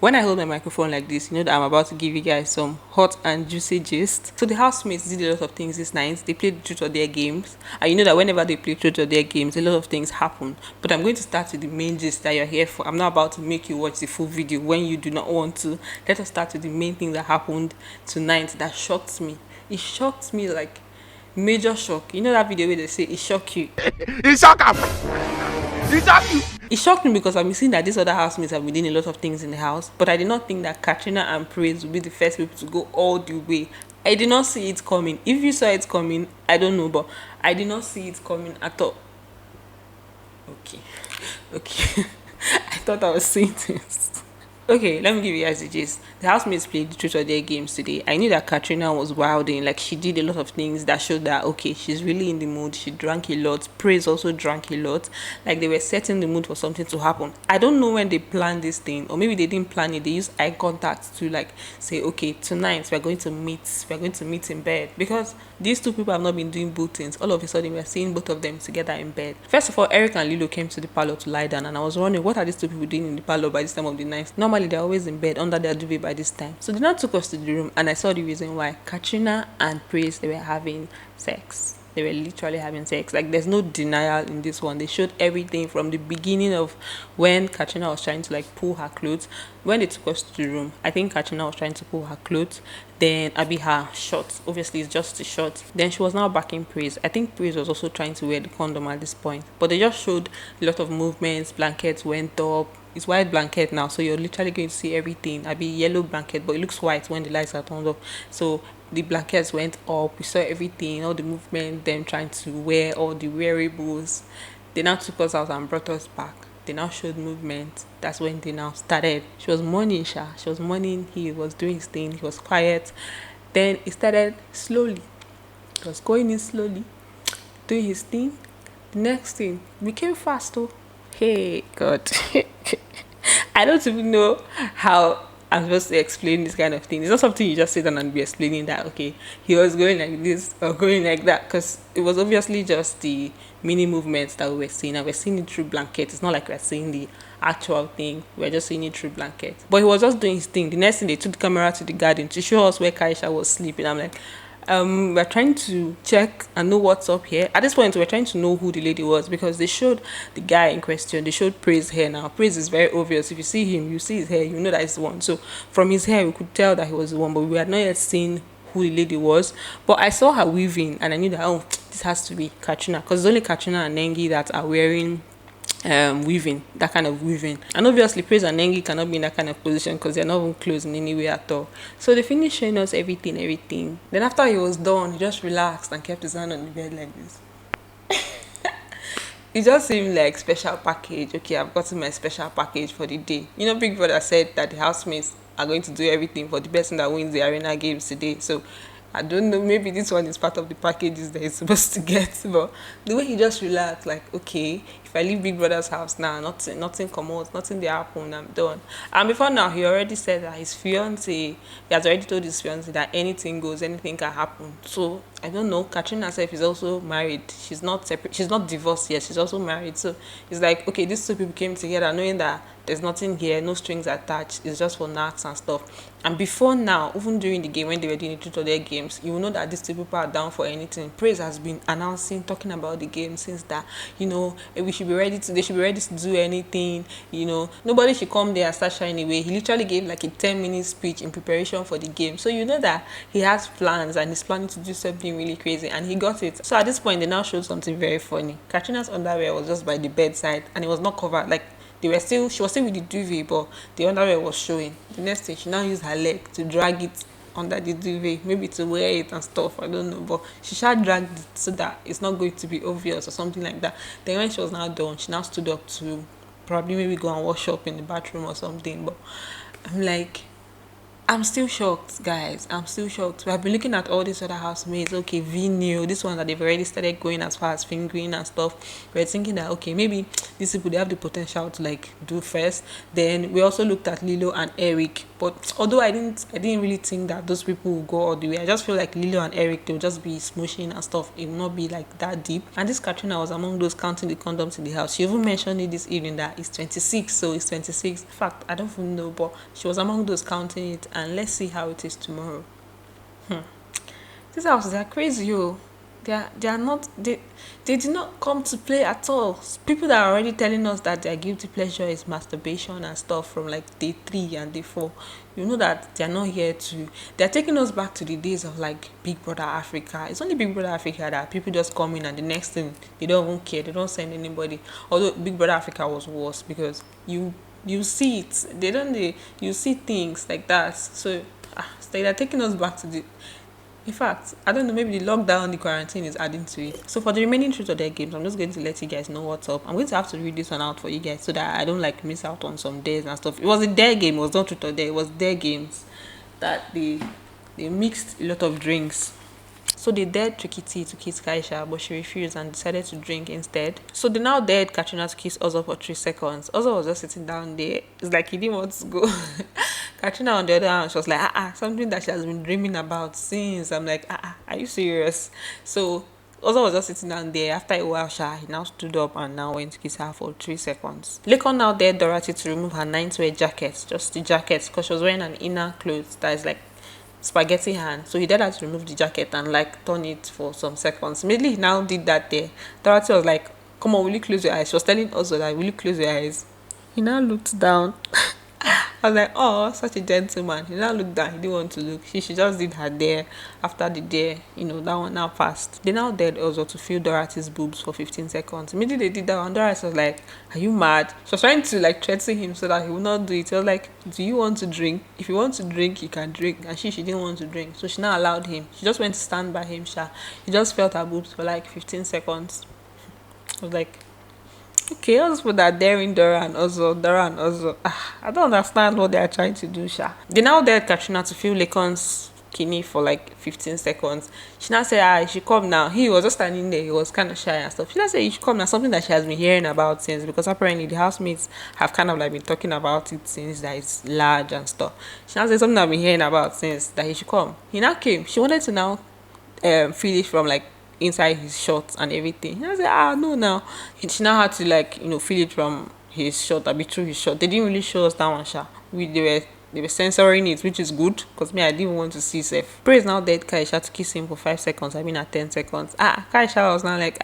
When I hold my microphone like this, you know that I'm about to give you guys some hot and juicy gist. So the housemates did a lot of things this night. They played truth or dare games, and you know that whenever they play truth or dare games, a lot of things happen. But I'm going to start with the main gist that you're here for. I'm not about to make you watch the full video when you do not want to. Let us start with the main thing that happened tonight that shocked me. It shocked me like major shock. You know that video where they say it shocked you? It shock him. It shock you. It shocked me because I've been seeing that these other housemates have been doing a lot of things in the house, but I did not think that Katrina and Praise would be the first people to go all the way. I did not see it coming. If you saw it coming, I don't know, but I did not see it coming at all. Okay. I thought I was seeing this. Okay, let me give you guys the gist. The housemates played the truth or dare games today. I knew that Katrina was wilding, like she did a lot of things that showed that okay, she's really in the mood. She drank a lot. Praise also drank a lot. Like they were setting the mood for something to happen. I don't know when they planned this thing, or maybe they didn't plan it. They used eye contact to like say, okay, tonight we're going to meet. We're going to meet in bed because these two people have not been doing both things. All of a sudden, we're seeing both of them together in bed. First of all, Eric and Lilo came to the parlor to lie down, and I was wondering what are these two people doing in the parlor by this time of the night. Normally, they're always in bed under their duvet by this time. So they now took us to the room, and I saw the reason why. Katrina and Praise, they were having sex. They were literally having sex. Like there's no denial in this one. They showed everything from the beginning of when Katrina was trying to like pull her clothes. When they took us to the room, I think Katrina was trying to pull her clothes. Then Abby her shorts. Obviously it's just a short. Then she was now backing Praise. I think Praise was also trying to wear the condom at this point. But they just showed a lot of movements. Blankets went up. It's white blanket now, so you're literally going to see everything. I'll be yellow blanket, but it looks white when the lights are turned off. So the blankets went up. We saw everything, all the movement, them trying to wear all the wearables. They now took us out and brought us back. They now showed movement. That's when they now started. She was mourning, Sha. She was mourning. He was doing his thing. He was quiet. Then it started slowly. He was going in slowly, doing his thing. The next thing became fast, though. Hey, God. I don't even know how I'm supposed to explain this kind of thing. It's not something you just sit down and be explaining that, okay, he was going like this or going like that, because it was obviously just the mini movements that we were seeing, and we're seeing it through blanket. It's not like we're seeing the actual thing. We're just seeing it through blanket. But he was just doing his thing. The next thing, they took the camera to the garden to show us where Kaisha was sleeping. I'm like, we're trying to check and know what's up here. At this point, we're trying to know who the lady was because they showed the guy in question. They showed Praise hair. Now Praise is very obvious. If you see him, you see his hair, you know that it's the one. So from his hair, we could tell that he was the one, but we had not yet seen who the lady was. But I saw her weaving, and I knew that this has to be Katrina, because it's only Katrina and Nengi that are wearing weaving, that kind of weaving. And obviously Praise and Nengi cannot be in that kind of position because they're not even close in any way at all. So they finished showing us everything. Then after he was done, he just relaxed and kept his hand on the bed like this. It just seemed like special package. Okay, I've gotten my special package for the day. You know, Big Brother said that the housemates are going to do everything for the person that wins the arena games today. So I don't know, maybe this one is part of the packages that he's supposed to get, but the way he just relaxed, like, okay, if I leave Big Brother's house now, nothing come out, nothing they happen, I'm done. And before now, he already said that his fiance, he has already told his fiance that anything goes, anything can happen. So I don't know. Katrina herself is also married. She's not separate. She's not divorced yet. She's also married. So it's like, okay, these two people came together knowing that there's nothing here, no strings attached. It's just for knacks and stuff. And before now, even during the game when they were doing the truth or dare games, you will know that these two people are down for anything. Praise has been announcing, talking about the game since that, you know, they should be ready to do anything, you know. Nobody should come there and start shying away. He literally gave like a 10-minute speech in preparation for the game. So you know that he has plans and he's planning to do something really crazy, and he got it. So at this point, they now showed something very funny. Katrina's underwear was just by the bedside and it was not covered. Like she was still with the duvet, but the underwear was showing. The next thing, she now used her leg to drag it under the duvet, maybe to wear it and stuff, I don't know, but she dragged it so that it's not going to be obvious or something like that. Then when she was now done, she now stood up to probably maybe go and wash up in the bathroom or something. But I'm like, I'm still shocked, guys. I'm still shocked. We have been looking at all these other housemates. Okay, V new, this one that they've already started going as far as fingering and stuff. We're thinking that okay, maybe these people they have the potential to like do first. Then we also looked at Lilo and Eric. But although I didn't really think that those people will go all the way. I just feel like Lilo and Eric they'll just be smooshing and stuff. It will not be like that deep. And this Katrina was among those counting the condoms in the house. She even mentioned it this evening that it's 26, so it's 26. In fact, I don't even know, but she was among those counting it. And let's see how it is tomorrow. These houses are crazy, yo. They are not they did not come to play at all. People that are already telling us that their guilty pleasure is masturbation and stuff from like day 3 and day 4. You know that they're not here to they're taking us back to the days of like Big Brother Africa. It's only Big Brother Africa that people just come in and the next thing they don't even care, they don't send anybody. Although Big Brother Africa was worse because you see it. You see things like that. So they're taking us back to the in fact, I don't know, maybe the lockdown, the quarantine is adding to it. So for the remaining truth or dare games, I'm just going to let you guys know what's up. I'm going to have to read this one out for you guys so that I don't like miss out on some days and stuff. It was a dare game, it was not truth or dare, it was dare games that they mixed a lot of drinks. So they dared Tricky T to kiss Kaisha, but she refused and decided to drink instead. So they now dared Katrina to kiss Ozzo for 3 seconds. Ozzo was just sitting down there. It's like he didn't want to go. Katrina on the other hand, she was like, something that she has been dreaming about since. I'm like, are you serious? So Ozzo was just sitting down there. After a while, he now stood up and now went to kiss her for 3 seconds. Lekon now dared Dorothy to remove her 9-wear jacket, just the jacket, because she was wearing an inner clothes that is like spaghetti hand. So he dared her to remove the jacket and like turn it for some seconds. Immediately he now did that there. Dorothy was like, come on, will you close your eyes? She was telling us that, will you close your eyes? He now looked down. I was like, oh, such a gentleman. He now looked down. He didn't want to look. She just did her dare. After the dare, that one now passed. They now dared also to feel Dorothy's boobs for 15 seconds. Immediately they did that one. Dorothy was like, are you mad? She was trying to like threaten him so that he would not do it. She was like, do you want to drink? If you want to drink, you can drink. And she didn't want to drink. So she now allowed him. She just went to stand by him. He just felt her boobs for like 15 seconds. I was like, okay, all those people that are daring Dora and also. I don't understand what they are trying to do, Sha. They now dared Katrina to feel Lakon's kidney for like 15 seconds. She now said, you should come now. He was just standing there. He was kind of shy and stuff. She now said, you should come now. Something that she has been hearing about since, because apparently the housemates have kind of like been talking about it since that it's large and stuff. She now said something I've been hearing about since that he should come. He now came. She wanted to now feel it from like inside his shorts and everything. And I said, no, now. She now had to like, feel it from his short, a bit through his short. They didn't really show us that one, Sha. They were censoring it, which is good, because me, I didn't want to see Seth. Praise now dared Kaisha to kiss him for 5 seconds. I mean, at 10 seconds. Kaisha was now like,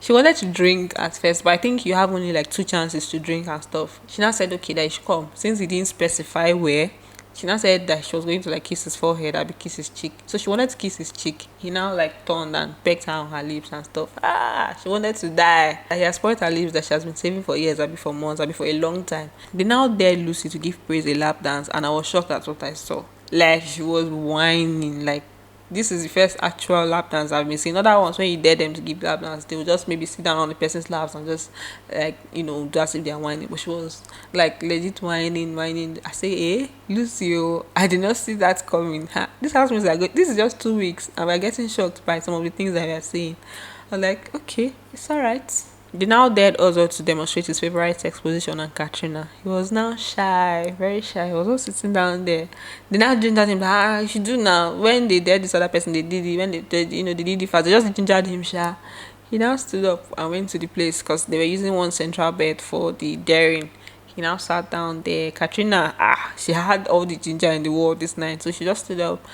she wanted to drink at first, but I think you have only like 2 chances to drink and stuff. She now said, okay, that he should come. Since he didn't specify where, she now said that she was going to like kiss his forehead, I'd be kiss his cheek. So she wanted to kiss his cheek. He now like turned and pecked her on her lips and stuff. She wanted to die. He has spoiled her lips that she has been saving for years, I'd be for months, I'd be for a long time. They now dared Lucy to give Praise a lap dance, and I was shocked at what I saw. Like she was whining, like this is the first actual lap dance I've been seeing. Other ones, when you dare them to give lap dance, they will just maybe sit down on the person's laps and just like, do as if they're whining. But she was like legit whining. I say, Lucio, I did not see that coming. This house means like this is just 2 weeks and we're getting shocked by some of the things that we are saying. I'm like, okay, it's alright. They now dared Ozzo to demonstrate his favorite sex position on Katrina. He was now shy, very shy. He was also sitting down there. They now gingered him that you should do now. When they dared this other person, they did it. When they did, they did it fast. They just gingered him shy. He now stood up and went to the place because they were using one central bed for the daring. He now sat down there. Katrina, she had all the ginger in the world this night, so she just stood up.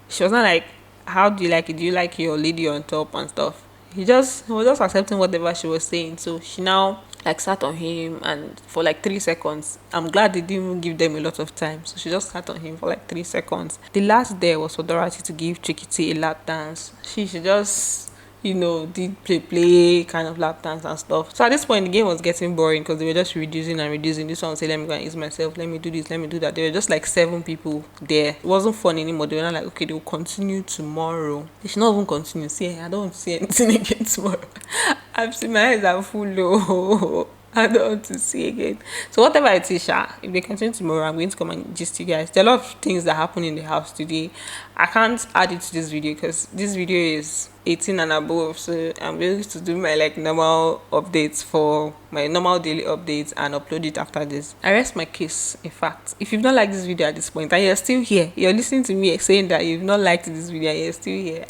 She was not like, how do you like it? Do you like your lady on top and stuff? He was just accepting whatever she was saying. So she now like sat on him and for like 3 seconds. I'm glad they didn't even give them a lot of time. So she just sat on him for like 3 seconds. The last day was for Dorothy to give Tricky T a lap dance. She just did play kind of lap dance and stuff. So at this point the game was getting boring because they were just reducing. This one would say, let me go and ease myself, let me do this, let me do that. There were just like 7 people there. It wasn't fun anymore. They were not like, okay, they will continue tomorrow. They should not even continue. See, I don't want to see anything again tomorrow. I've seen my eyes are full. I don't want to see again. So whatever it is, if they continue tomorrow, I'm going to come and gist you guys. There are a lot of things that happen in the house today. I can't add it to this video because this video is 18 and above. So I'm going to do my like normal updates for my normal daily updates and upload it after this. I rest my case. In fact, if you've not liked this video at this point and you're still here, you're listening to me saying that you've not liked this video and you're still here.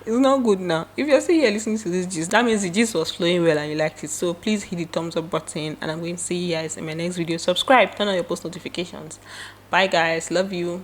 It's not good now. If you're still here listening to this gist, that means the gist was flowing well and you liked it. So please hit the thumbs up button and I'm going to see you guys in my next video. Subscribe, turn on your post notifications. Bye guys, love you.